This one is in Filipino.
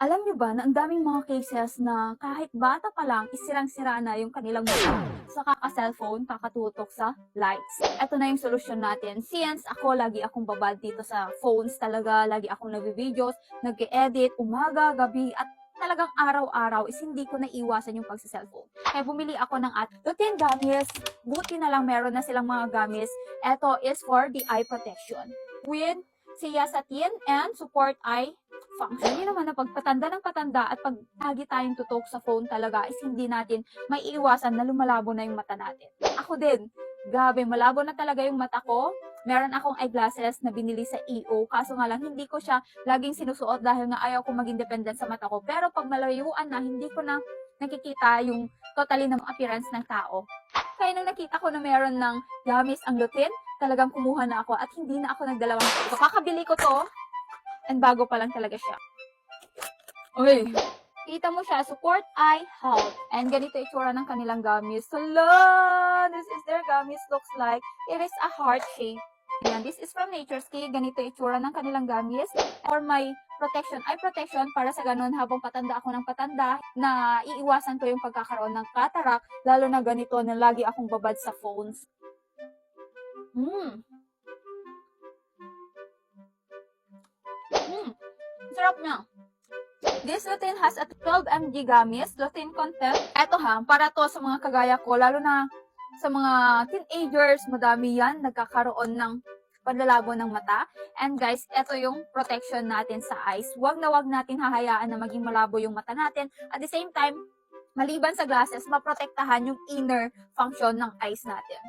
Alam niyo ba na ang daming mga cases na kahit bata pa lang sirang-sira na yung kanilang mata sa kaka-cellphone, kakatutok sa lights. Ito na yung solusyon natin. Since ako, lagi akong babad dito sa phones talaga, lagi akong nagvi-videos, nag-edit, umaga, gabi, at talagang araw-araw is hindi ko naiwasan yung pagsa-cellphone. Kaya bumili ako ng Lutein gummies. Buti na lang meron na silang mga gummies. Ito is for the eye protection with zeaxanthin and support eye function. Hindi naman na pagpatanda ng patanda at pag lagi tayong tutok sa phone talaga is hindi natin maiiwasan na lumalabo na yung mata natin. Ako din, grabe, malabo na talaga yung mata ko. Meron akong eyeglasses na binili sa EO, kaso nga lang hindi ko siya laging sinusuot dahil nga ayaw ko maging dependent sa mata ko. Pero pag malayuan na, hindi ko na nakikita yung totally ng appearance ng tao. Kaya nang nakita ko na meron ng gummies ang lutein, talagang kumuha na ako at hindi na ako nagdalawang isip. Kakabili ko to, and bago pa lang talaga siya. Uy! Kita mo siya, support eye health. And ganito itsura ng kanilang gummies. Hala! This is their gummies looks like. It is a heart shape. Ayan, this is from Nature's Cake. Ganito itsura ng kanilang gummies. For my protection, eye protection, para sa ganun habang patanda ako ng patanda, na iiwasan ko yung pagkakaroon ng cataract, lalo na ganito na lagi akong babad sa phones. Sarap niya. This lutein has a 12 mg gummies, lutein content. Eto ha, para to sa mga kagaya ko, lalo na sa mga teenagers, madami yan, nagkakaroon ng panlalabo ng mata. And guys, eto yung protection natin sa eyes. Huwag na huwag natin hahayaan na maging malabo yung mata natin. At the same time, maliban sa glasses, maprotektahan yung inner function ng eyes natin.